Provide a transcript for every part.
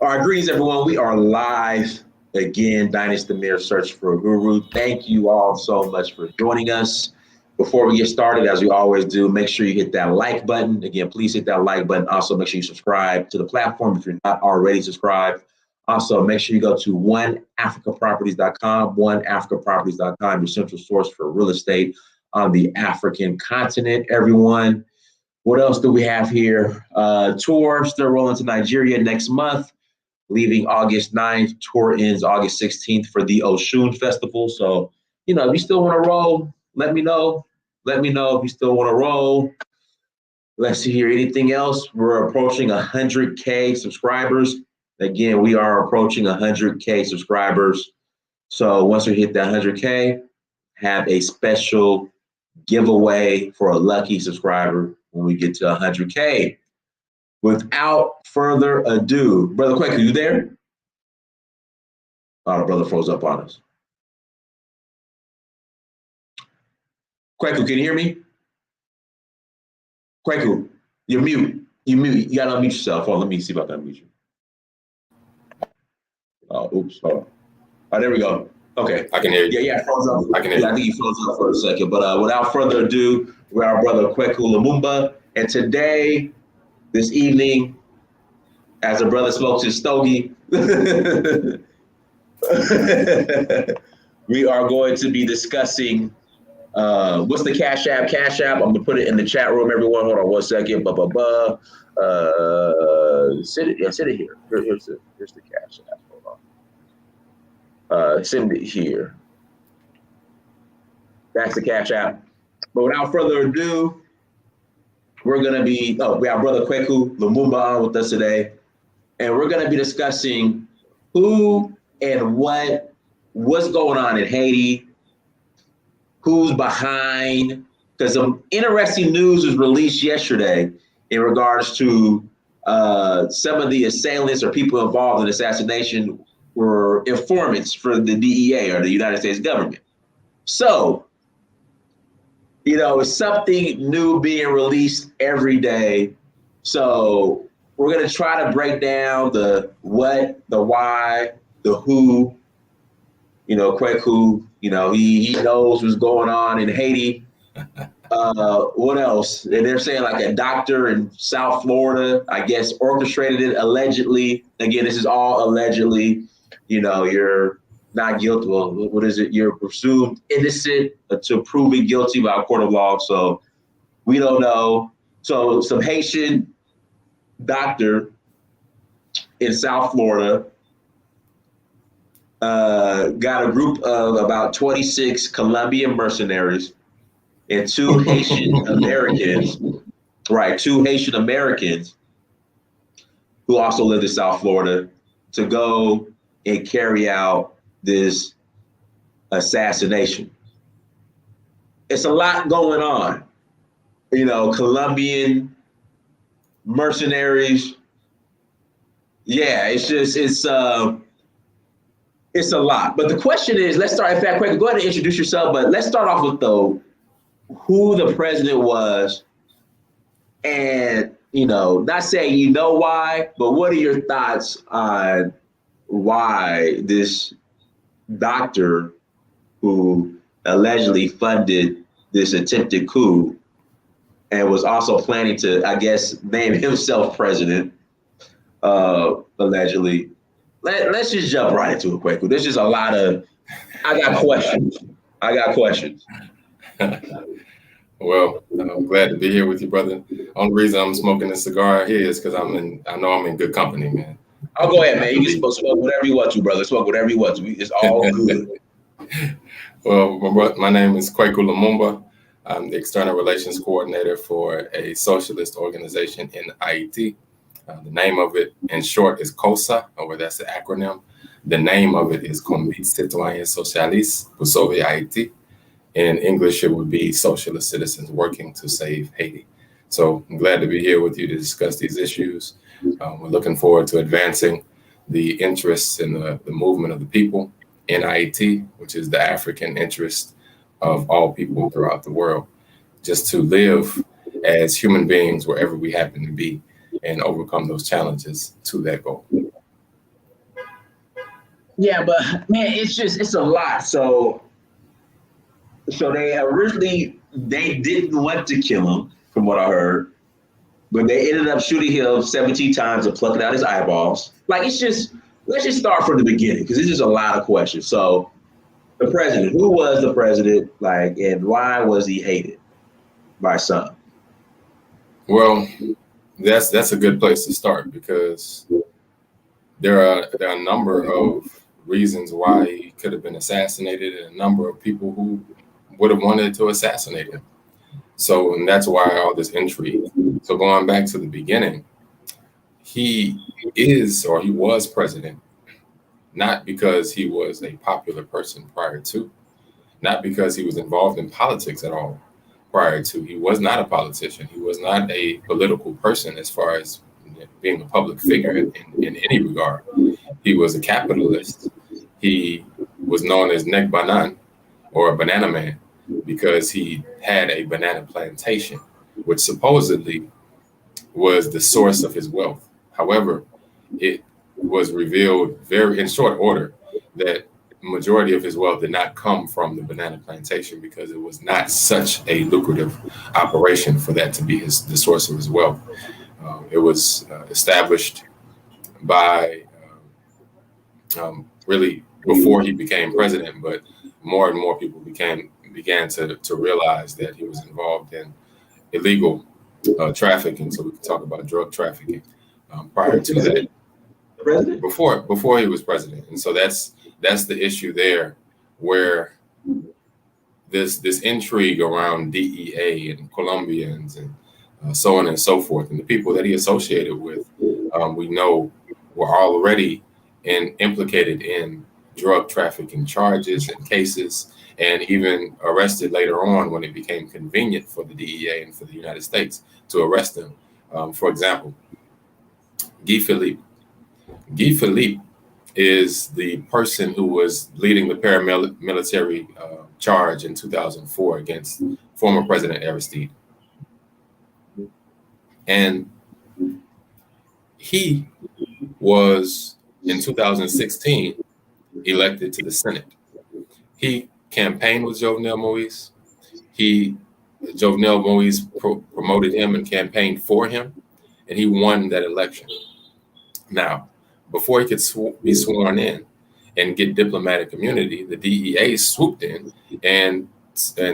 All right, greetings, everyone. We are live again. Dynasty Amir, Search for a Guru. Thank you all so much for joining us. Before we get started, as we always do, make sure you hit that like button. Again, please hit that like button. Also, make sure you subscribe to the platform if you're not already subscribed. Also, make sure you go to oneafricaproperties.com, oneafricaproperties.com, your central source for real estate on the African continent, everyone. What else do we have here? Tour still rolling to Nigeria next month, leaving August 9th. Tour ends August 16th for the Oshun Festival. So, if you still want to roll, let me know. Let me know if you still want to roll. Let's see here. Anything else? We're approaching 100K subscribers. Again, we are approaching 100K subscribers. So once we hit that 100K, have a special giveaway for a lucky subscriber when we get to 100K. Without further ado, Brother Kweku, you there? Oh, the brother froze up on us. Kweku, can you hear me? Kweku, you're mute. You're mute. You gotta unmute yourself. Oh, let me see if I can unmute you. Oh, oops. Hold on. Oh, there we go. Okay. I can hear you. Yeah, froze up. I can hear you. I think he froze up for a second. But without further ado, we're our brother Kweku Lumumba. And today, this evening, as a brother smokes his stogie, we are going to be discussing what's the Cash App? Cash App. I'm gonna put it in the chat room, everyone. Hold on 1 second. Send it here. Here's the Cash App. Hold on. Send it here. That's the Cash App. But without further ado, we're gonna be. We have Brother Kweku Lumumba on with us today, and we're gonna be discussing who and what's going on in Haiti. Who's behind? Because some interesting news was released yesterday in regards to some of the assailants or people involved in the assassination were informants for the DEA or the United States government. So, it's something new being released every day. So we're going to try to break down the what, the why, the who. Kweku, he knows what's going on in Haiti. What else? And they're saying like a doctor in South Florida, I guess, orchestrated it allegedly. Again, this is all allegedly. You're not guilty. Well, what is it? You're presumed innocent until proven guilty by a court of law. So we don't know. So some Haitian doctor in South Florida got a group of about 26 Colombian mercenaries and two Haitian Americans, two Haitian Americans who also live in South Florida to go and carry out this assassination. It's a lot going on. Colombian mercenaries. Yeah, it's a lot. But the question is, let's start. In fact, Kweku, go ahead and introduce yourself. But let's start off with who the president was, and not saying why, but what are your thoughts on why this doctor who allegedly funded this attempted coup and was also planning to, I guess, name himself president, allegedly. Let's just jump right into it, Kweku. There's just a lot of, I got questions. Well, I'm glad to be here with you, brother. Only reason I'm smoking a cigar here is because I know I'm in good company, man. Oh, go ahead, man. You can smoke whatever you want to, brother. Smoke whatever you want to. It's all good. Well, my name is Kweku Lumumba. I'm the External Relations Coordinator for a socialist organization in Haiti. The name of it, in short, is COSA, or that's the acronym. The name of it is Comité Citoyen Socialiste pour Sauver Haïti. In English, it would be Socialist Citizens Working to Save Haiti. So I'm glad to be here with you to discuss these issues. We're looking forward to advancing the interests in the movement of the people in Haiti, which is the African interest of all people throughout the world, just to live as human beings wherever we happen to be and overcome those challenges to that goal. Yeah, but man, it's a lot. So they didn't want to kill him, from what I heard, but they ended up shooting him 17 times and plucking out his eyeballs. Like let's just start from the beginning because this is a lot of questions. So the president, who was the president, like, and why was he hated by some? Well, that's a good place to start because there are a number of reasons why he could have been assassinated, and a number of people who would have wanted to assassinate him. So, and that's why all this intrigue. So, going back to the beginning, he he was president not because he was a popular person prior to, not because he was involved in politics at all prior to. He was not a politician. He was not a political person as far as being a public figure in any regard. He was a capitalist. He was known as Nek Banan, or a banana man, because he had a banana plantation, which supposedly was the source of his wealth. However, it was revealed very in short order that majority of his wealth did not come from the banana plantation because it was not such a lucrative operation for that to be the source of his wealth. It was established by really before he became president, but more and more people began to realize that he was involved in illegal trafficking. So we can talk about drug trafficking prior to that, President? before he was president. And so that's the issue there, where this intrigue around DEA and Colombians and so on and so forth, and the people that he associated with, we know were already implicated in drug trafficking charges and cases, and even arrested later on when it became convenient for the DEA and for the United States to arrest them. For example, Guy Philippe. Guy Philippe is the person who was leading the paramilitary charge in 2004 against former President Aristide. And he was, in 2016, elected to the Senate. He campaigned with Jovenel Moise. Jovenel Moise promoted him and campaigned for him, and he won that election. Now, before he could be sworn in and get diplomatic immunity, the DEA swooped in and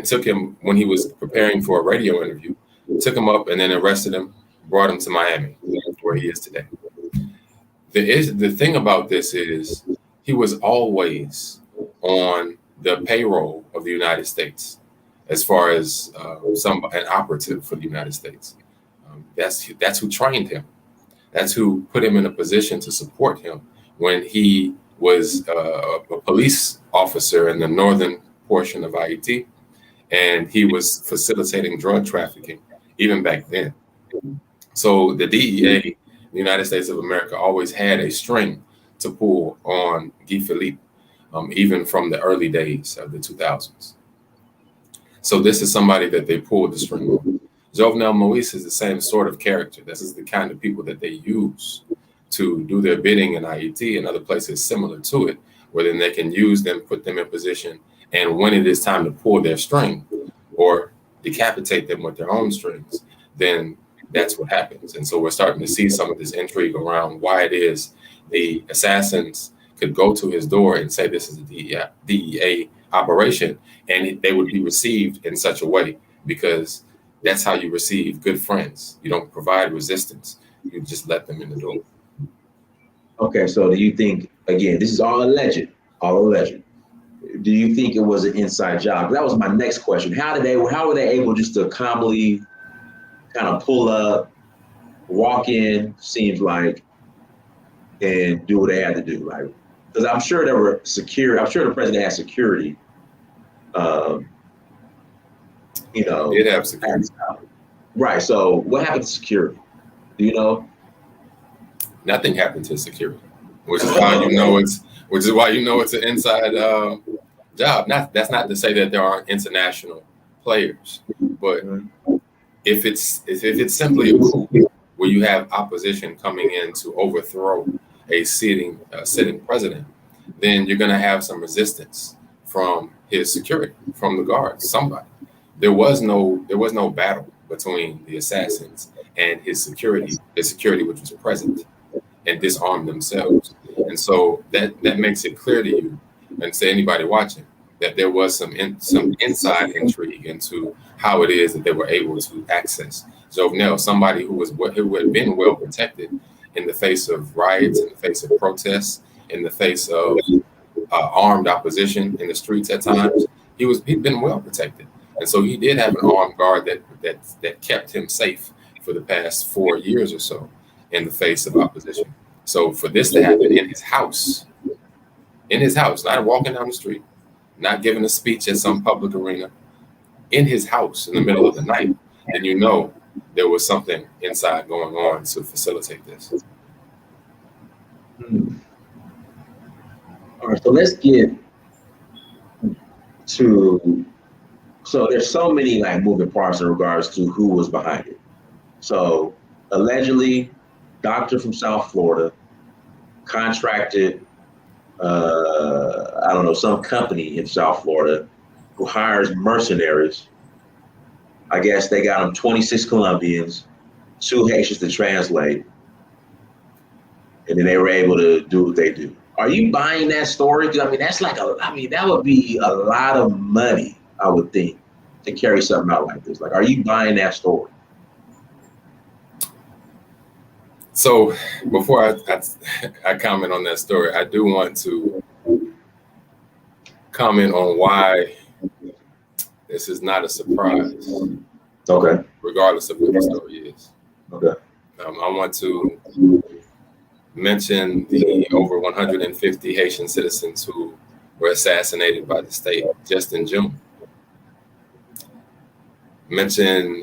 took him when he was preparing for a radio interview, took him up and then arrested him, brought him to Miami, where he is today. The thing about this is he was always on the payroll of the United States as far as an operative for the United States. That's who trained him. That's who put him in a position to support him when he was a police officer in the northern portion of Haiti, and he was facilitating drug trafficking even back then. So the DEA, the United States of America, always had a string to pull on Guy Philippe, even from the early days of the 2000s. So this is somebody that they pulled the string on. Jovenel Moise is the same sort of character. This is the kind of people that they use to do their bidding in IET and other places similar to it, where then they can use them, put them in position, and when it is time to pull their string or decapitate them with their own strings, then that's what happens. And so we're starting to see some of this intrigue around why it is the assassins could go to his door and say this is a DEA operation, and they would be received in such a way, because that's how you receive good friends. You don't provide resistance. You just let them in the door. Okay, so do you think, again, this is all alleged, do you think it was an inside job? That was my next question. How were they able just to calmly kind of pull up, walk in, seems like, and do what they had to do? Like, because I'm sure there were I'm sure the president had security. Did have security. Right. So what happened to security? Do you know? Nothing happened to security, which is why it's an inside job. That's not to say that there aren't international players, but if it's simply a coup where you have opposition coming in to overthrow a sitting president, then you're going to have some resistance from his security, from the guards, somebody. There was no battle between the assassins and his security which was present and disarmed themselves. And so that makes it clear to you and to anybody watching that there was some inside intrigue into how it is that they were able to access Jovenel, somebody who had been well protected in the face of riots, in the face of protests, in the face of armed opposition in the streets at times. He'd been well protected. And so he did have an armed guard that kept him safe for the past 4 years or so in the face of opposition. So for this to happen in his house, not walking down the street, not giving a speech at some public arena, in his house in the middle of the night, then you know there was something inside going on to facilitate this. All right, so let's get to, so there's so many like moving parts in regards to who was behind it. So allegedly, doctor from South Florida contracted, I don't know, some company in South Florida who hires mercenaries. I guess they got them 26 Colombians, 2 Haitians to translate, and then they were able to do what they do. Are you buying that story? I mean, that's like that would be a lot of money, I would think, to carry something out like this. Like, are you buying that story? So before I comment on that story, I do want to comment on why this is not a surprise. Okay. Regardless of what the story is. Okay. I want to mention the over 150 Haitian citizens who were assassinated by the state just in June. Mention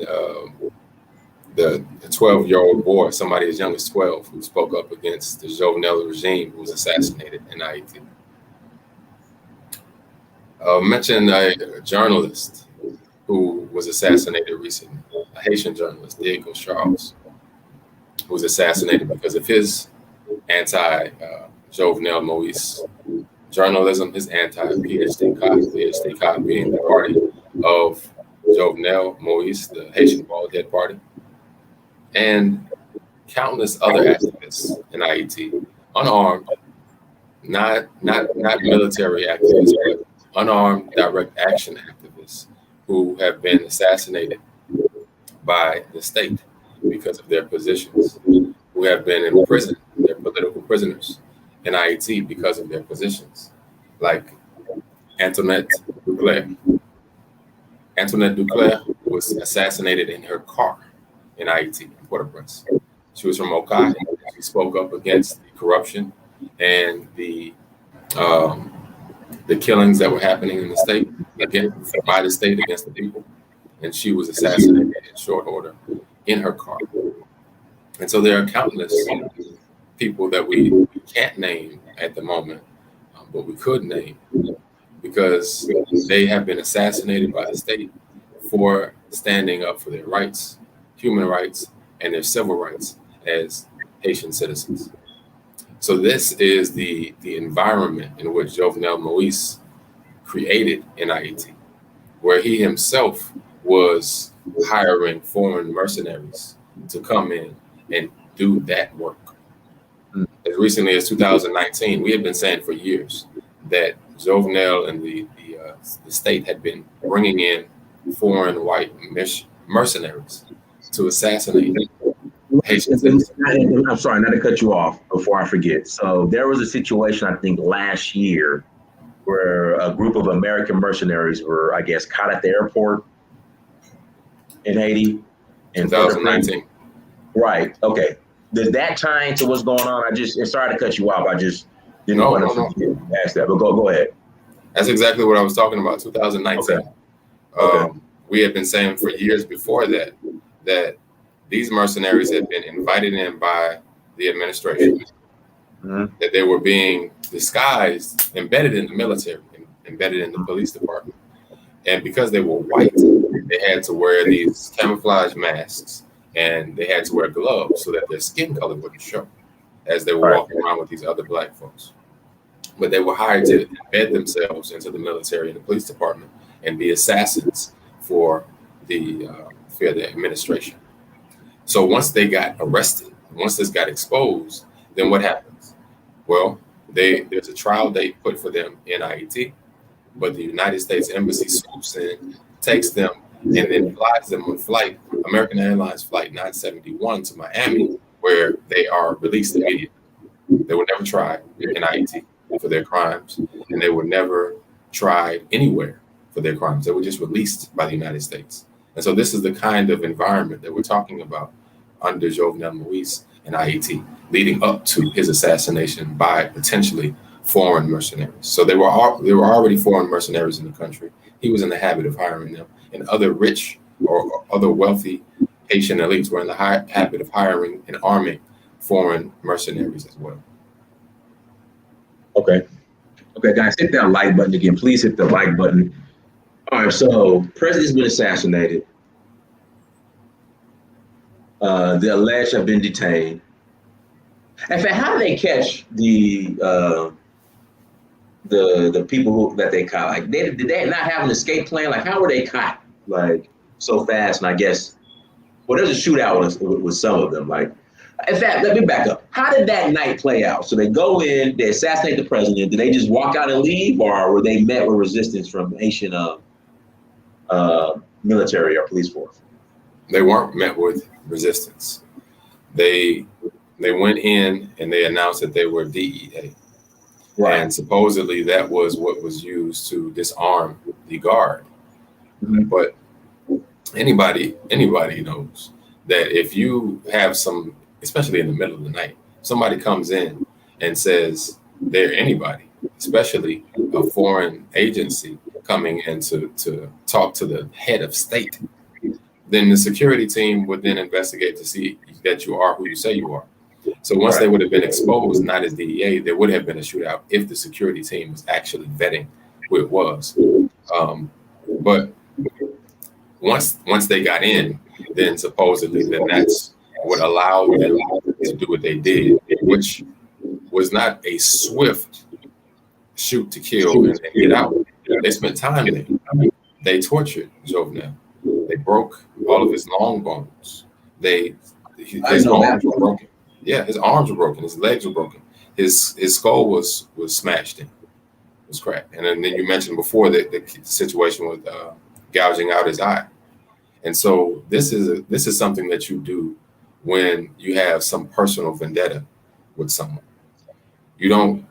the 12-year-old boy, somebody as young as 12, who spoke up against the Jovenel regime, who was assassinated in Haiti. Mention a journalist who was assassinated recently, a Haitian journalist, Diego Charles, who was assassinated because of his anti-Jovenel Moise journalism, his anti-PHTK being the party of Jovenel Moise, the Haitian bald head party, and countless other activists in Haiti, unarmed, not military activists, but unarmed direct action activists who have been assassinated by the state because of their positions, who have been in prison, they're political prisoners in Haiti because of their positions, like Antoinette Duclair. Antoinette Duclair was assassinated in her car in Haiti, in Port-au-Prince. She was from Okai. She spoke up against the corruption and the killings that were happening in the state, again, by the state against the people. And she was assassinated in short order in her car. And so there are countless people that we can't name at the moment, but we could name, because they have been assassinated by the state for standing up for their rights, human rights, and their civil rights as Haitian citizens. So this is the environment in which Jovenel Moise created in Haiti, where he himself was hiring foreign mercenaries to come in and do that work. As recently as 2019, we had been saying for years that Jovenel and the state had been bringing in foreign white mercenaries to assassinate Haitian citizens. I'm sorry, not to cut you off before I forget. So there was a situation, I think, last year where a group of American mercenaries were, I guess, caught at the airport in Haiti. In 2019. Right. Okay. Does that tie into what's going on? I'm sorry to cut you off. I just didn't want to ask that, but go ahead. That's exactly what I was talking about, 2019. Okay. We had been saying for years before that these mercenaries had been invited in by the administration, that they were being disguised, embedded in the military, embedded in the police department. And because they were white, they had to wear these camouflage masks and they had to wear gloves so that their skin color wouldn't show as they were walking around with these other black folks. but they were hired to embed themselves into the military and the police department and be assassins for the administration. So once they got arrested, once this got exposed, then what happens? Well, there's a trial date put for them in IET, but the United States Embassy swoops in, takes them, and then flies them on flight, American Airlines Flight 971 to Miami, where they are released immediately. They were never tried in IET for their crimes, and they were never tried anywhere for their crimes. They were just released by the United States. And so this is the kind of environment that we're talking about under Jovenel Moise and IET, leading up to his assassination by potentially foreign mercenaries. So there were already foreign mercenaries in the country. He was in the habit of hiring them, and other rich or other wealthy Haitian elites were in the habit of hiring and arming foreign mercenaries as well. Okay, guys, hit that like button again. Please hit the like button. All right, so president's been assassinated. The alleged have been detained. In fact, how did they catch the people that they caught? Like, did they not have an escape plan? Like, how were they caught like so fast? And I guess, well, there's a shootout with some of them. Like, in fact, let me back up. How did that night play out? So they go in, they assassinate the president. Did they just walk out and leave, or were they met with resistance from Haitian military or police force? They weren't met with resistance. They went in and they announced that they were DEA. Right. And supposedly that was what was used to disarm the guard. Mm-hmm. But anybody knows that if you have some, especially in the middle of the night, somebody comes in and says they're anybody, especially a foreign agency coming in to talk to the head of state, then the security team would then investigate to see that you are who you say you are. So once they would have been exposed, not as DEA, there would have been a shootout if the security team was actually vetting who it was. But once they got in, then supposedly then that's what allowed them to do what they did, which was not a swift shoot to kill and get out. They spent time there. They tortured Jovenel. They broke all of his long bones. His arms were broken. Yeah, his arms were broken. His legs were broken. His skull was smashed in. It was cracked. And then you mentioned before the situation with gouging out his eye. And so this is something that you do when you have some personal vendetta with someone. You don't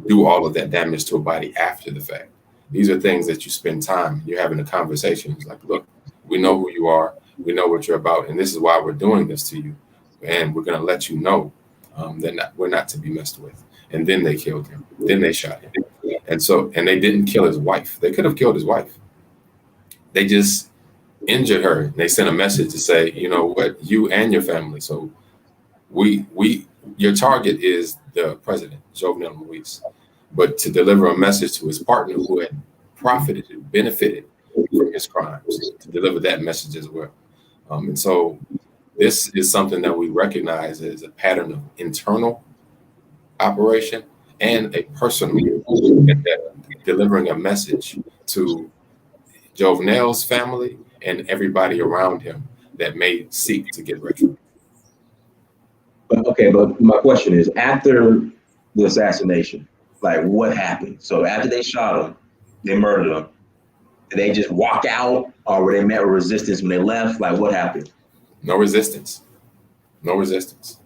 do all of that damage to a body after the fact. These are things that you spend time, you're having a conversation. It's like, look, we know who you are. We know what you're about. And this is why we're doing this to you. And we're going to let you know that we're not to be messed with. And then they killed him. Then they shot him. And they didn't kill his wife. They could have killed his wife. They just injured her. They sent a message to say, you know what, you and your family. So your target is the president, Jovenel Moise, but to deliver a message to his partner who had profited and benefited from his crimes, to deliver that message as well. And so this is something that we recognize as a pattern of internal operation and a personal vendetta, delivering a message to Jovenel's family and everybody around him that may seek to get rich. But my question is, after the assassination, like, what happened? So after they shot him, they murdered him, did they just walk out, or were they met with resistance when they left? Like, what happened? No resistance. No resistance.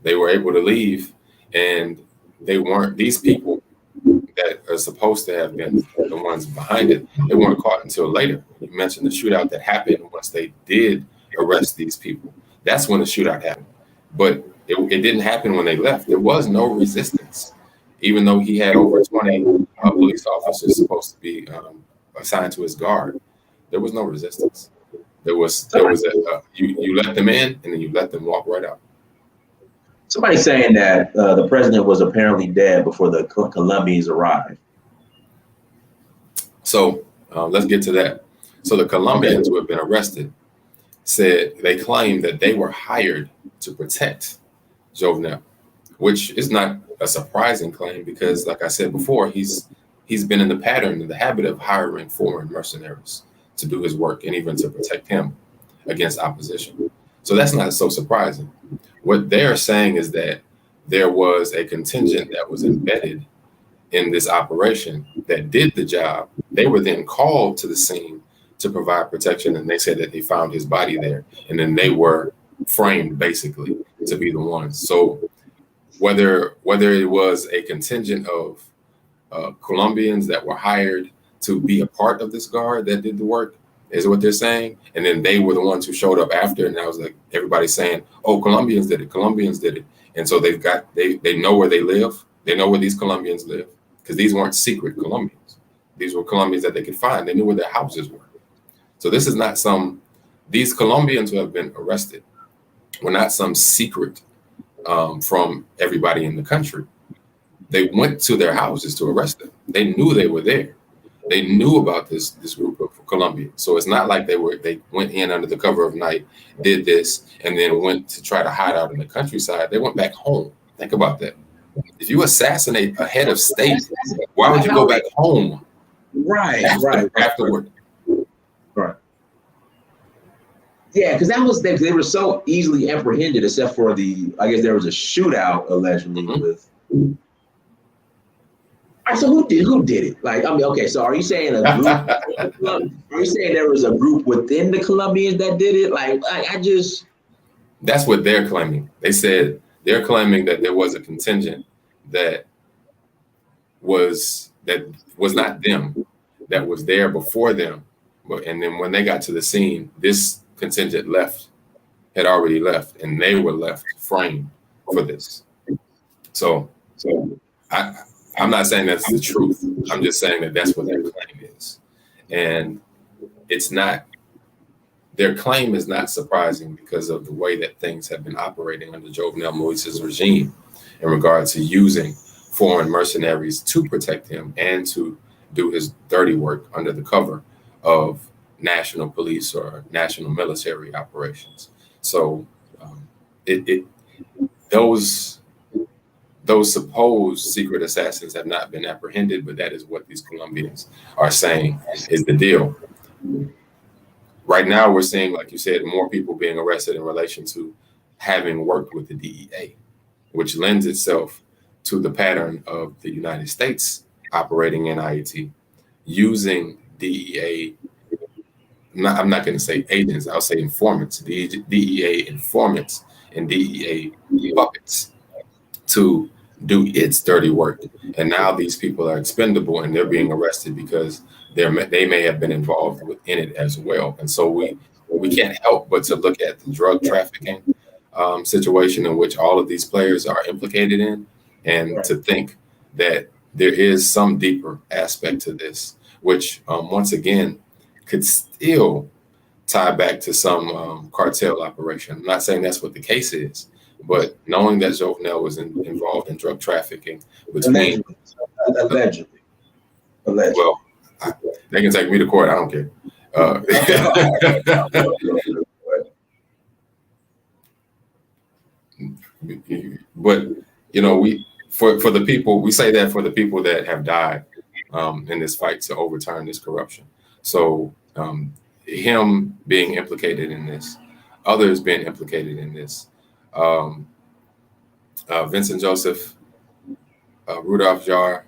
They were able to leave, and they weren't, these people that are supposed to have been the ones behind it, they weren't caught until later. You mentioned the shootout that happened once they did arrest these people. That's when the shootout happened. But it didn't happen when they left. There was no resistance, even though he had over 20 police officers supposed to be assigned to his guard. There was no resistance. There was you let them in, and then you let them walk right out. Somebody's saying that the president was apparently dead before the Colombians arrived. So let's get to that. So the Colombians who have been arrested said they claimed that they were hired to protect Jovenel, which is not a surprising claim because, like I said before, he's been in the pattern, in the habit of hiring foreign mercenaries to do his work and even to protect him against opposition. So that's not so surprising. What they're saying is that there was a contingent that was embedded in this operation that did the job. They were then called to the scene to provide protection, and they said that they found his body there, and then they were framed basically to be the ones. So whether it was a contingent of Colombians that were hired to be a part of this guard that did the work is what they're saying, and then they were the ones who showed up after, and I was like, everybody's saying, oh, Colombians did it, and so they know where they live, they know where these Colombians live, because these weren't secret Colombians, these were Colombians that they could find, they knew where their houses were. So this is not these Colombians who have been arrested were not some secret from everybody in the country. They went to their houses to arrest them. They knew they were there. They knew about this group of Colombians. So it's not like they went in under the cover of night, did this, and then went to try to hide out in the countryside. They went back home. Think about that. If you assassinate a head of state, why would you go back home? Right. Afterward. Right. Yeah, because they were so easily apprehended, except for I guess there was a shootout allegedly with. All right, so who did it? Like, I mean, okay, so are you saying a group? Are you saying there was a group within the Colombians that did it? Like That's what they're claiming. They're claiming that there was a contingent that was not them, that was there before them. And then when they got to the scene, this contingent had already left, and they were left framed for this. So I'm not saying that's the truth. I'm just saying that that's what their claim is. And their claim is not surprising because of the way that things have been operating under Jovenel Moise's regime in regards to using foreign mercenaries to protect him and to do his dirty work under the cover of national police or national military operations. So those supposed secret assassins have not been apprehended, but that is what these Colombians are saying is the deal. Right now, we're seeing, like you said, more people being arrested in relation to having worked with the DEA, which lends itself to the pattern of the United States operating in IET, using DEA. I'm not going to say agents, I'll say informants, DEA informants and DEA puppets to do its dirty work. And now these people are expendable and they're being arrested because they may have been involved in it as well. And so we can't help but to look at the drug trafficking situation in which all of these players are implicated in, and to think that there is some deeper aspect to this, which once again could still tie back to some cartel operation. I'm not saying that's what the case is, but knowing that Jovenel was involved in drug trafficking between allegedly. Well, they can take me to court. I don't care. But for the people, we say that for the people that have died in this fight to overturn this corruption. So him being implicated in this, others being implicated in this, Vincent Joseph, Rudolph Jar,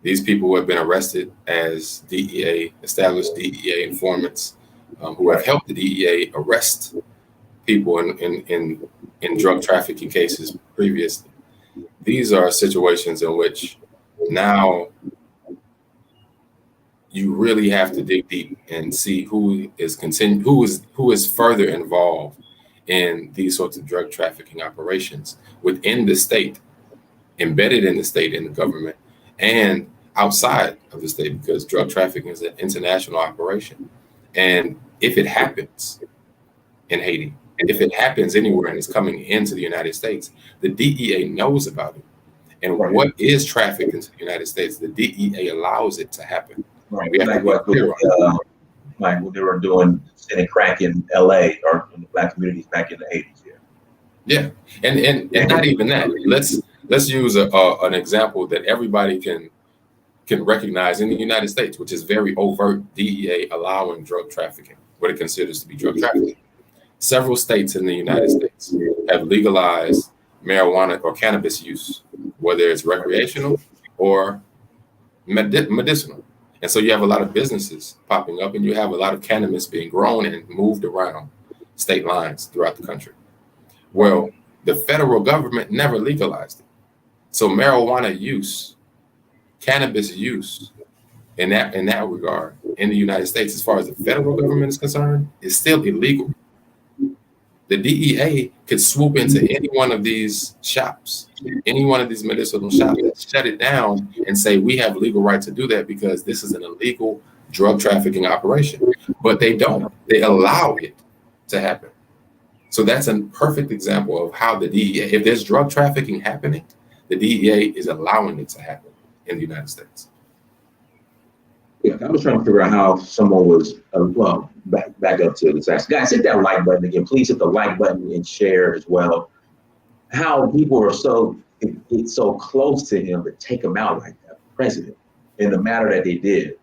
these people who have been arrested as established DEA informants, who have helped the DEA arrest people in drug trafficking cases previously. These are situations in which now you really have to dig deep and see who is further involved in these sorts of drug trafficking operations within the state, embedded in the state, in the government, and outside of the state, because drug trafficking is an international operation. And if it happens in Haiti, and if it happens anywhere and it's coming into the United States, the DEA knows about it. And what is trafficked into the United States, the DEA allows it to happen. Right. Like what they were doing, sending crack in LA or in the Black communities back in the 80s. Yeah. And not even that. let's use an example that everybody can recognize in the United States, which is very overt. DEA allowing drug trafficking, what it considers to be drug trafficking. Several states in the United States have legalized marijuana or cannabis use, whether it's recreational or medicinal. And so you have a lot of businesses popping up, and you have a lot of cannabis being grown and moved around state lines throughout the country. Well, the federal government never legalized it. So marijuana use, cannabis use, in that regard, in the United States, as far as the federal government is concerned, is still illegal. The DEA could swoop into any one of these shops, any one of these medicinal shops, shut it down and say, we have legal right to do that because this is an illegal drug trafficking operation. But they don't. They allow it to happen. So that's a perfect example of how the DEA, if there's drug trafficking happening, the DEA is allowing it to happen in the United States. Yeah, I was trying to figure out how someone was, well, back up to this. Guys, hit that like button again. Please hit the like button and share as well. How people are it's so close to him to take him out like that, president, in the manner that they did.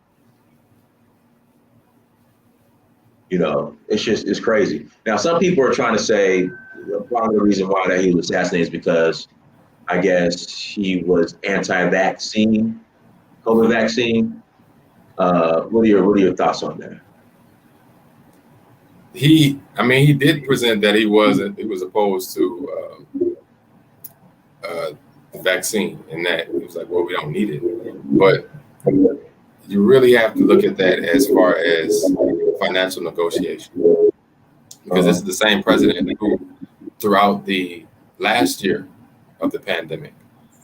You know, it's crazy. Now, some people are trying to say part of the reason why that he was assassinated is because I guess he was anti-vaccine, COVID vaccine. What are your thoughts on that? He did present that he was opposed to the vaccine, and that he was like, well, we don't need it. But you really have to look at that as far as financial negotiation, because this is the same president who, throughout the last year of the pandemic,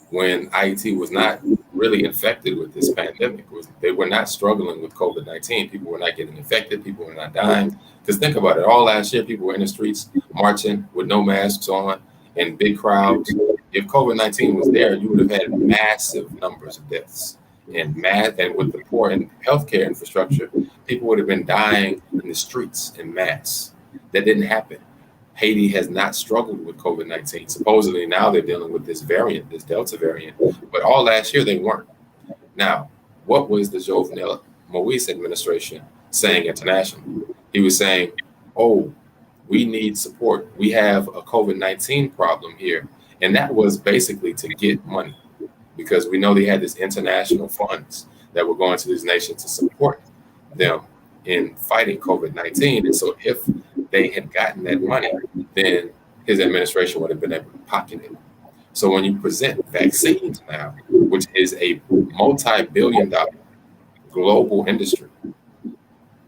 when IT was not really infected with this pandemic, they were not struggling with COVID-19. People were not getting infected. People were not dying. Because think about it, all last year, people were in the streets marching with no masks on in big crowds. If COVID-19 was there, you would have had massive numbers of deaths. And with the poor healthcare infrastructure, people would have been dying in the streets in mass. That didn't happen. Haiti has not struggled with COVID-19. Supposedly now they're dealing with this variant, this Delta variant, but all last year they weren't. Now, what was the Jovenel Moise administration saying internationally? He was saying, oh, we need support. We have a COVID-19 problem here. And that was basically to get money, because we know they had this international funds that were going to these nations to support them in fighting COVID-19. And so if they had gotten that money, then his administration would have been able to pocket it. So when you present vaccines now, which is a multi-billion-dollar global industry,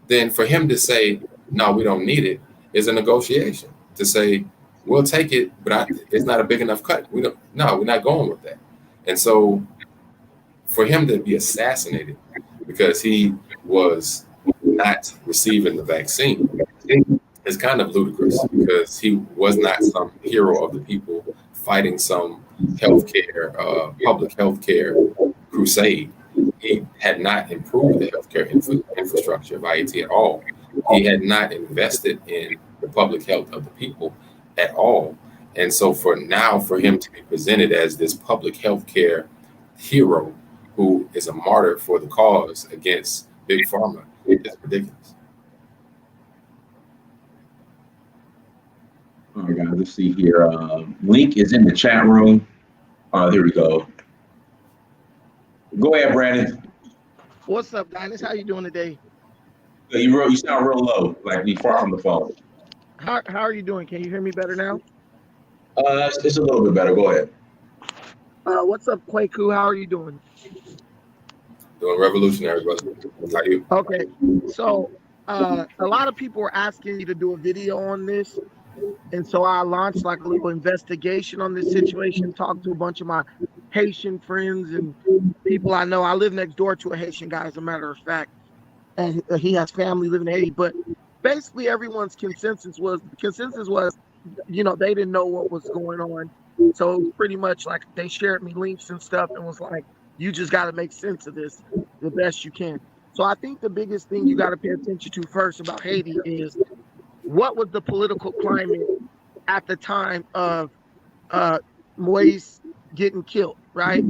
then for him to say, no, we don't need it, is a negotiation to say, we'll take it, but it's not a big enough cut. We're not going with that. And so for him to be assassinated because he was not receiving the vaccine is kind of ludicrous, because he was not some hero of the people fighting some healthcare, public healthcare crusade. He had not improved the healthcare infrastructure of Haiti at all. He had not invested in the public health of the people at all. And so for him to be presented as this public healthcare hero who is a martyr for the cause against Big Pharma, is ridiculous. All right, guys, let's see here. Link is in the chat room. Here we go. Go ahead, Brandon. What's up, Dynas? How you doing today? You sound real low, like you're far from the phone. How are you doing? Can you hear me better now? It's a little bit better. Go ahead. What's up, Kweku? How are you doing? Doing revolutionary, brother. How you? Okay, so a lot of people were asking me to do a video on this, and so I launched like a little investigation on this situation, talked to a bunch of my Haitian friends and people I know. I live next door to a Haitian guy, as a matter of fact, and he has family living in Haiti. But basically everyone's consensus was, you know, they didn't know what was going on. So it was pretty much like they shared me links and stuff and was like, you just got to make sense of this the best you can. So I think the biggest thing you got to pay attention to first about Haiti is what was the political climate at the time of Moise getting killed, right?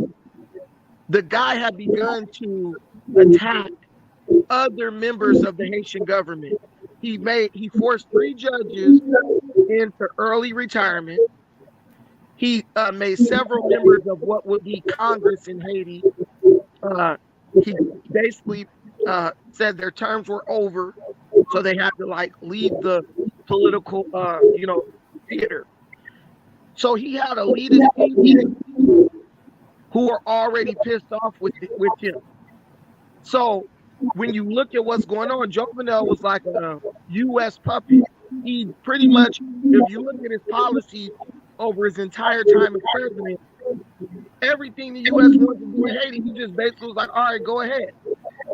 The guy had begun to attack other members of the Haitian government. He forced 3 judges into early retirement. He made several members of what would be Congress in Haiti. He basically said their terms were over, so they had to like leave the political, theater. So he had elitist people who were already pissed off with him. So when you look at what's going on, Jovenel was like a U.S. puppet. He pretty much, if you look at his policies over his entire time as president, everything the U.S. wanted to do in Haiti, he just basically was like, all right, go ahead.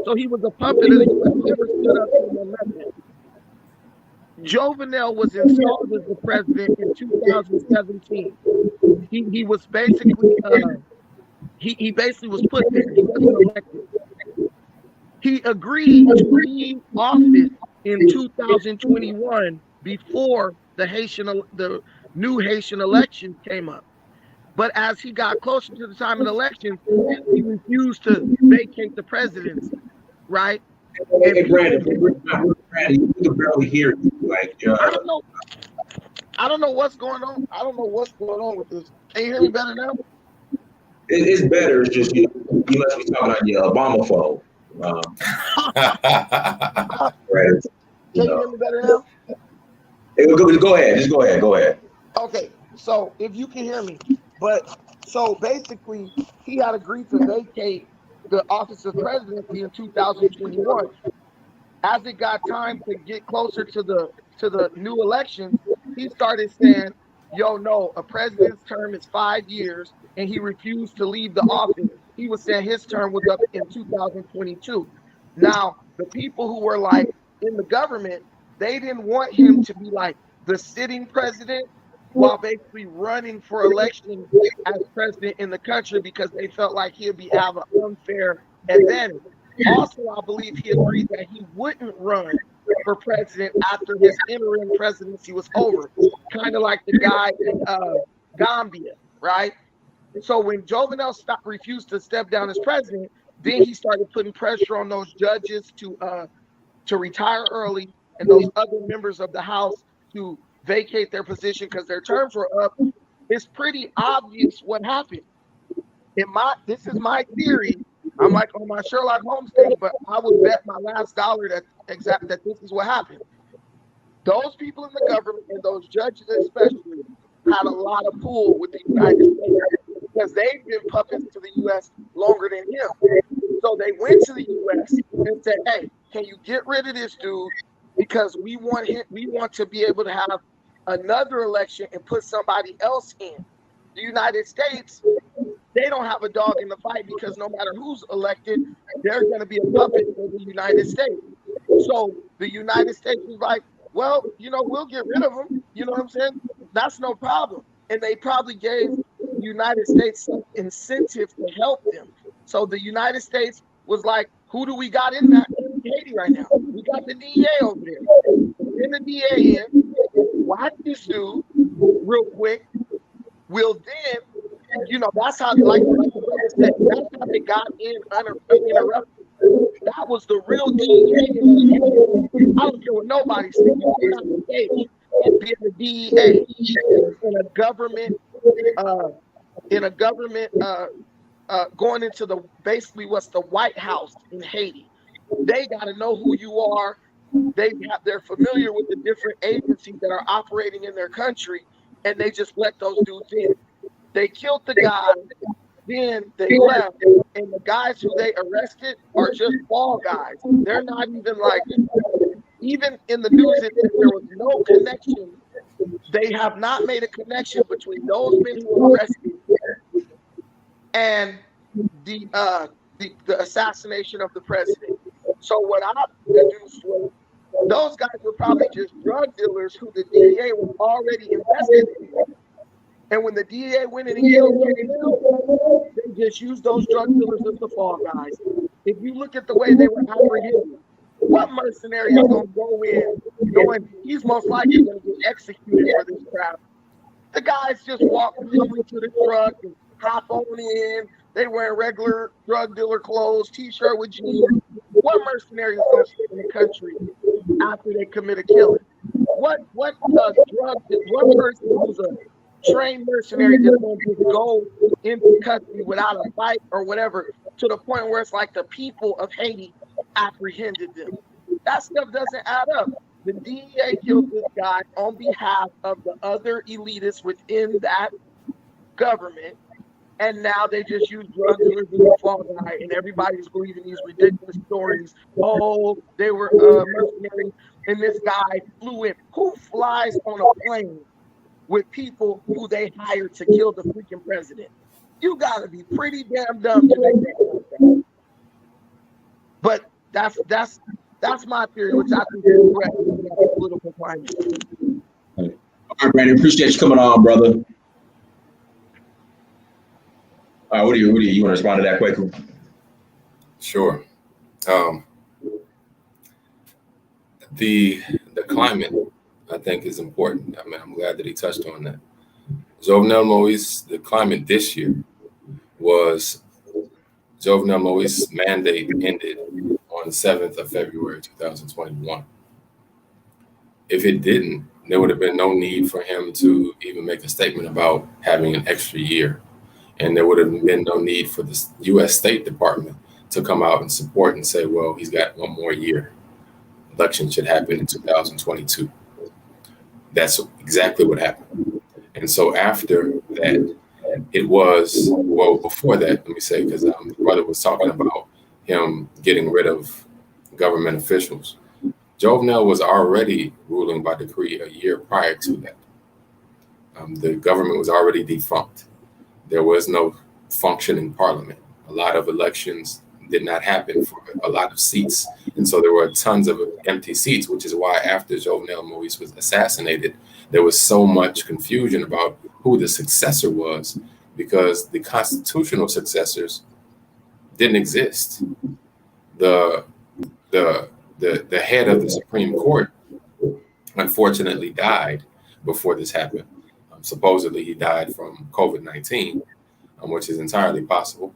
So he was a puppet of the U.S. Never stood up for nothing. Jovenel was installed as the president in 2017. He was basically he basically was put there. He wasn't elected. He agreed to leave office in 2021 before the new Haitian election came up. But as he got closer to the time of the election, he refused to vacate the presidency, right? Hey, Brandon, you can barely hear you. Like, I don't know what's going on. I don't know what's going on with this. Can you hear me better now? it's better. It's just you must be talking on your Obama phone. Right. Can you hear me better now? Go ahead. Just go ahead. Go ahead. Okay. So if you can hear me, so basically he had agreed to vacate the office of presidency in 2021. As it got time to get closer to the new election, he started saying, yo, no, a president's term is 5 years, and he refused to leave the office. He was saying his term was up in 2022. Now, the people who were like in the government, they didn't want him to be like the sitting president while basically running for election as president in the country, because they felt like he'd have an unfair advantage. Also, I believe he agreed that he wouldn't run for president after his interim presidency was over, kind of like the guy in Gambia, right? So when Jovenel refused to step down as president, then he started putting pressure on those judges to retire early and those other members of the House to vacate their position because their terms were up. It's pretty obvious what happened. This is my theory. I'm like on my Sherlock Holmes thing, but I would bet my last dollar that this is what happened. Those people in the government and those judges especially had a lot of pull with the United States because they've been puppets to the U.S. longer than him. So they went to the U.S. and said, hey, can you get rid of this dude? Because we want to be able to have another election and put somebody else in. The United States, they don't have a dog in the fight because no matter who's elected, they're going to be a puppet for the United States. So the United States was like, well, we'll get rid of them. You know what I'm saying? That's no problem. And they probably gave the United States some incentive to help them. So the United States was like, who do we got in Haiti right now? We got the DEA over there. Send the DEA in, watch this dude real quick. We'll then, that's how, like said, that's how they got in uninterrupted. That was the real DEA. I don't care what nobody's saying. Being the DEA in a government going into basically what's the White House in Haiti. They got to know who you are. They're familiar with the different agencies that are operating in their country, and they just let those dudes in. They killed the guy, then they left, and the guys who they arrested are just fall guys. They're not even in the news, there was no connection. They have not made a connection between those men who were arrested and the assassination of the president. So what I deduced was those guys were probably just drug dealers who the DEA was already investigating. And when the DEA went in and killed them, they just used those drug dealers as the fall guys. If you look at the way they were apprehended, what mercenary is going to go in knowing he's most likely going to get executed for this crap? The guys just walked probably to the truck and hop on in. They wearing regular drug dealer clothes, t-shirt with jeans. What mercenary is going to stay in the country after they commit a killing? What person who's a trained mercenary is going to just go into custody without a fight or whatever, to the point where it's like the people of Haiti apprehended them? That stuff doesn't add up. The DEA killed this guy on behalf of the other elitists within that government, and now they just use drug dealers as a fall guy, and everybody's believing these ridiculous stories. Oh, they were mercenaries, and this guy flew in. Who flies on a plane with people who they hired to kill the freaking president? You gotta be pretty damn dumb to make that like that. But that's my theory, which I think is correct in the political climate. All right, Brandon, appreciate you coming on, brother. What do you want to respond to that, Kweku? Sure. The climate, I think, is important. I mean, I'm glad that he touched on that. Jovenel Moise, the climate this year was Jovenel Moise's mandate ended on the 7th of February, 2021. If it didn't, there would have been no need for him to even make a statement about having an extra year. And there would have been no need for the U.S. State Department to come out and support and say, well, he's got one more year. Election should happen in 2022. That's exactly what happened. And so after that, it was, well, before that, let me say, because the brother was talking about him getting rid of government officials. Jovenel was already ruling by decree a year prior to that. The government was already defunct. There was no functioning parliament. A lot of elections did not happen for a lot of seats. And so there were tons of empty seats, which is why after Jovenel Moise was assassinated, there was so much confusion about who the successor was, because the constitutional successors didn't exist. The head of the Supreme Court unfortunately died before this happened. Supposedly he died from COVID-19, which is entirely possible,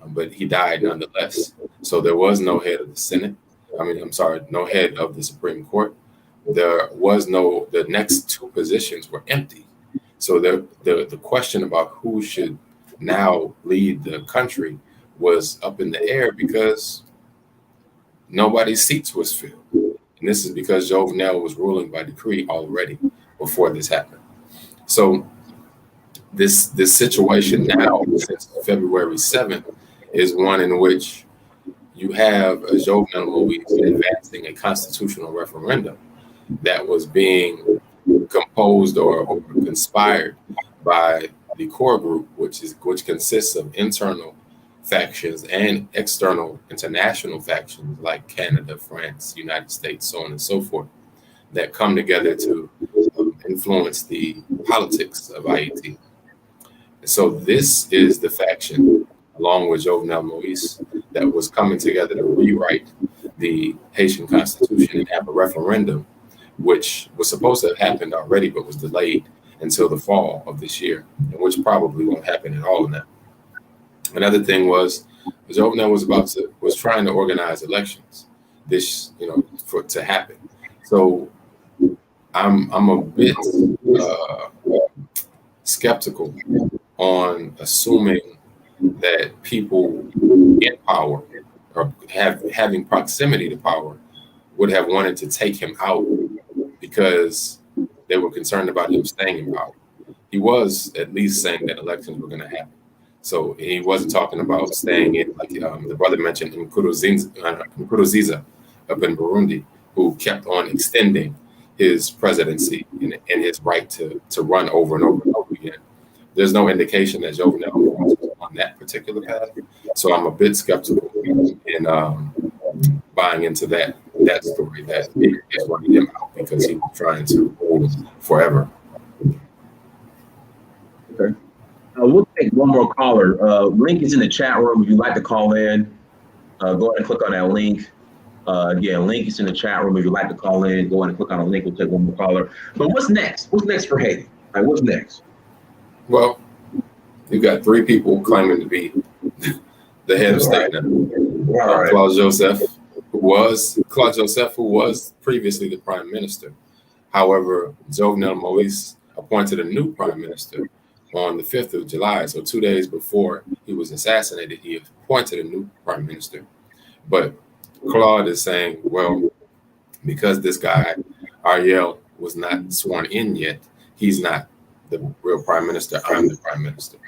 but he died nonetheless. So there was no head of the Senate. No head of the Supreme Court. There was no, the next two positions were empty. So the question about who should now lead the country was up in the air because nobody's seats was filled. And this is because Jovenel was ruling by decree already before this happened. So this situation now, since February 7th, is one in which you have a Jovenel Moise advancing a constitutional referendum that was being composed or conspired by the core group, which consists of internal factions and external international factions like Canada, France, United States, so on and so forth, that come together to influence the politics of Haiti. So this is the faction, along with Jovenel Moise, that was coming together to rewrite the Haitian Constitution and have a referendum, which was supposed to have happened already, but was delayed until the fall of this year, and which probably won't happen at all now. Another thing was Jovenel was trying to organize elections to happen. So I'm a bit skeptical on assuming that people in power or having proximity to power would have wanted to take him out because they were concerned about him staying in power. He was at least saying that elections were going to happen. So he wasn't talking about staying in, like the brother mentioned, Nkurunziza up in Burundi, who kept on extending his presidency and his right to run over and over and over again. There's no indication that Jovenel was on that particular path. So I'm a bit skeptical in buying into that story that is running him out because he was trying to hold forever. Okay. We'll take one more caller. Link is in the chat room. If you'd like to call in, go ahead and click on that link. Again, link is in the chat room. If you'd like to call in, go ahead and click on the link. We'll take one more caller. But what's next? What's next for Haiti? What's next? Well, You've got three people claiming to be the head of state now. Right. Claude Joseph, who was previously the prime minister. However, Jovenel Moise appointed a new prime minister on the 5th of July. So 2 days before he was assassinated, he appointed a new prime minister. But Claude is saying, well, because this guy, Ariel, was not sworn in yet, he's not the real prime minister. I'm the prime minister.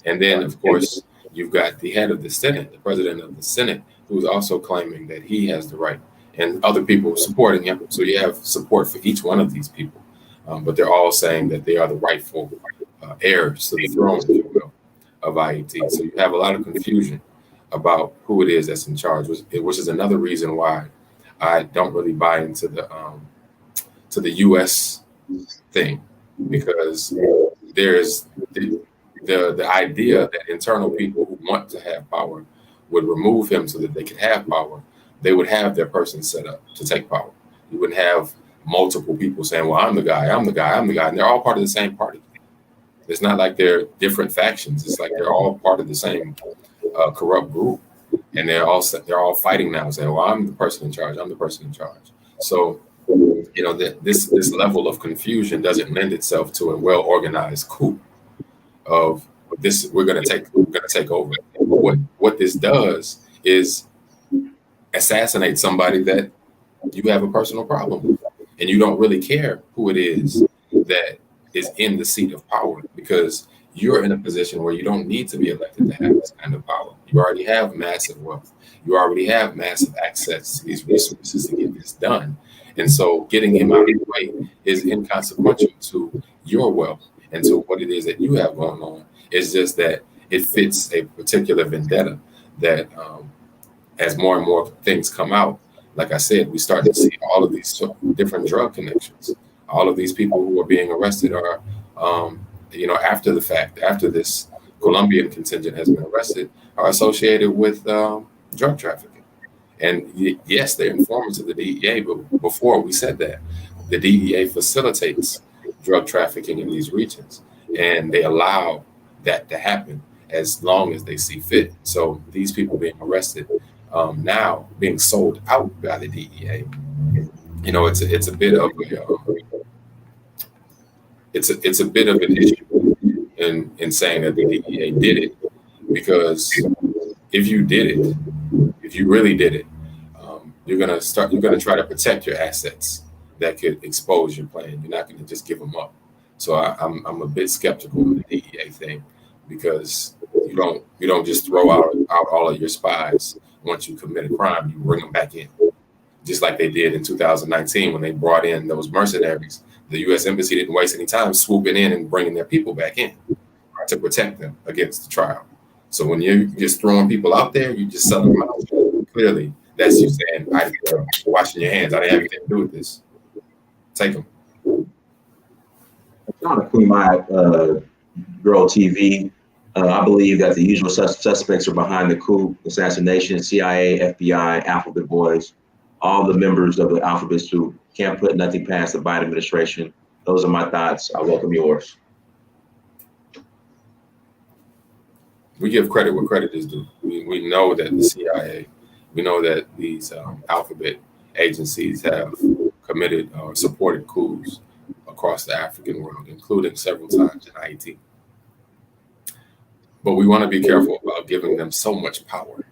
And then, of course, you've got the head of the Senate, the president of the Senate, who's also claiming that he has the right, and other people supporting him. So you have support for each one of these people, but they're all saying that they are the rightful heirs to the throne, if you will, of IET. So you have a lot of confusion about who it is that's in charge, which is another reason why I don't really buy into the U.S. thing, because there's the idea that internal people who want to have power would remove him so that they could have power. They would have their person set up to take power. You wouldn't have multiple people saying, well, I'm the guy, I'm the guy, I'm the guy. And they're all part of the same party. It's not like they're different factions. It's like they're all part of the same corrupt group. And they're all fighting now, saying, well, I'm the person in charge, I'm the person in charge. So, you know, this level of confusion doesn't lend itself to a well-organized coup of this, we're gonna take over. What this does is assassinate somebody that you have a personal problem with, and you don't really care who it is that is in the seat of power, because you're in a position where you don't need to be elected to have this kind of power. You already have massive wealth. You already have massive access to these resources to get this done. And so getting him out of the way is inconsequential to your wealth and to what it is that you have going on. It's just that it fits a particular vendetta that as more and more things come out, like I said, we start to see all of these different drug connections. All of these people who are being arrested are, after the fact, after this Colombian contingent has been arrested, are associated with drug trafficking. And yes, they're informants of the DEA, but before we said that, the DEA facilitates drug trafficking in these regions, and they allow that to happen as long as they see fit. So these people being arrested now being sold out by the DEA, it's a bit of it's a bit of an issue in saying that the DEA did it, because if you really did it, you're gonna try to protect your assets that could expose your plan. You're not gonna just give them up. So I'm a bit skeptical of the DEA thing, because you don't just throw out all of your spies once you commit a crime. You bring them back in, just like they did in 2019 when they brought in those mercenaries. The U.S. Embassy didn't waste any time swooping in and bringing their people back in to protect them against the trial. So when you're just throwing people out there, you just sell them out. Clearly, that's you saying, washing your hands. I didn't have anything to do with this. Take them. On Queen Maya Girl TV, I believe that the usual suspects are behind the coup assassination: CIA, FBI, Alphabet Boys, all the members of the Alphabet Soup. Can't put nothing past the Biden administration. Those are my thoughts. I welcome yours. We give credit where credit is due. We know that the CIA, we know that these Alphabet agencies have committed or supported coups across the African world, including several times in Haiti. But we want to be careful about giving them so much power,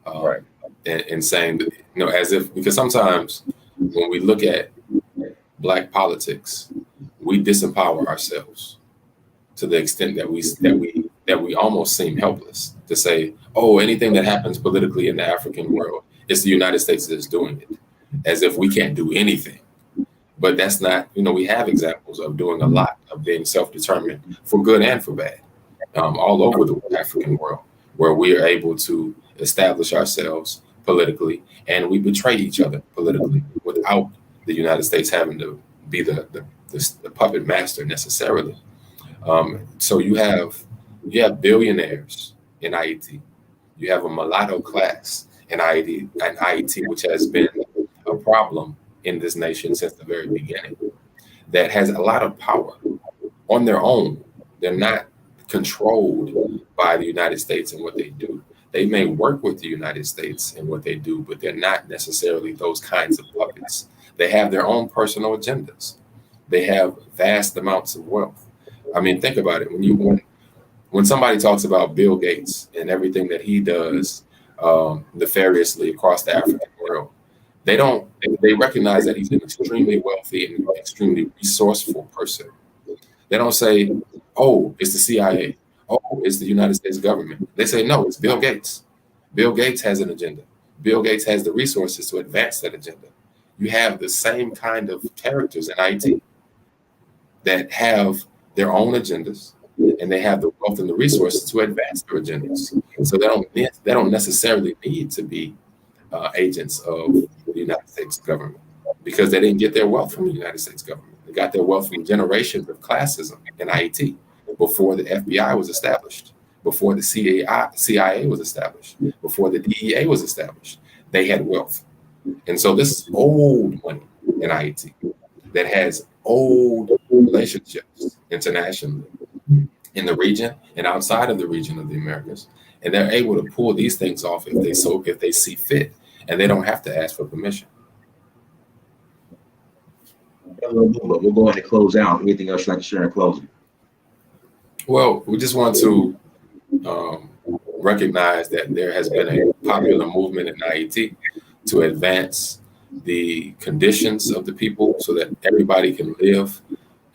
Right. and saying that, as if, because sometimes when we look at Black politics, we disempower ourselves to the extent that we almost seem helpless to say, oh, anything that happens politically in the African world, it's the United States that's doing it, as if we can't do anything. But that's not, we have examples of doing a lot, of being self-determined for good and for bad, all over the African world, where we are able to establish ourselves politically, and we betray each other politically without the United States having to be the puppet master necessarily. So you have billionaires in Haiti. You have a mulatto class in Haiti, which has been a problem in this nation since the very beginning, that has a lot of power on their own. They're not controlled by the United States and what they do. They may work with the United States and what they do, but they're not necessarily those kinds of puppets. They have their own personal agendas. They have vast amounts of wealth. I mean, think about it. When somebody talks about Bill Gates and everything that he does nefariously across the African world, they recognize that he's an extremely wealthy and extremely resourceful person. They don't say, oh, it's the CIA. Oh, it's the United States government. They say, no, it's Bill Gates. Bill Gates has an agenda. Bill Gates has the resources to advance that agenda. You have the same kind of characters in IT that have their own agendas, and they have the wealth and the resources to advance their agendas. So they don't necessarily need to be agents of the United States government, because they didn't get their wealth from the United States government. They got their wealth from generations of classism in IT before the FBI was established, before the CIA was established, before the DEA was established. They had wealth. And so this is old money in IT that has old relationships internationally in the region and outside of the region of the Americas. And they're able to pull these things off if they see fit, and they don't have to ask for permission. We'll go ahead and close out. Anything else you'd like to share in closing? Well, we just want to recognize that there has been a popular movement in IET to advance the conditions of the people so that everybody can live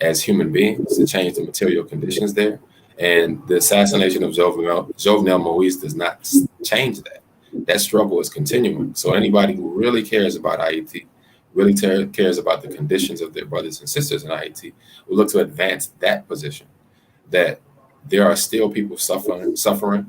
as human beings, to change the material conditions there. And the assassination of Jovenel Moise does not change that. That struggle is continuing. So anybody who really cares about IET, really cares about the conditions of their brothers and sisters in IET, will look to advance that position, that there are still people suffering,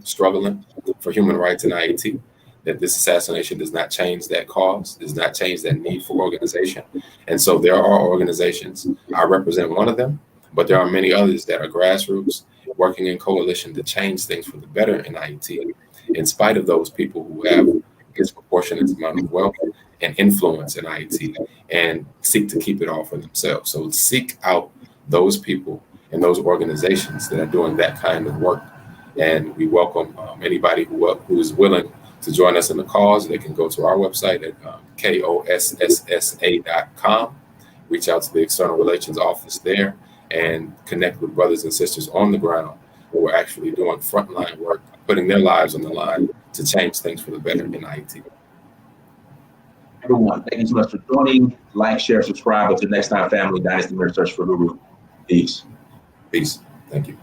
struggling for human rights in IET, that this assassination does not change that cause, does not change that need for organization. And so there are organizations, I represent one of them, but there are many others that are grassroots, working in coalition to change things for the better in IET, in spite of those people who have a disproportionate amount of wealth and influence in IET and seek to keep it all for themselves. So seek out those people and those organizations that are doing that kind of work. And we welcome anybody who is willing to join us in the cause. They can go to our website at kossa.com, reach out to the External Relations Office there, and connect with brothers and sisters on the ground who are actually doing frontline work, putting their lives on the line to change things for the better in IET. Everyone, thank you so much for joining. Like, share, subscribe. Until next time, family, Dynasty Mirror Search for Guru. Peace. Peace. Thank you.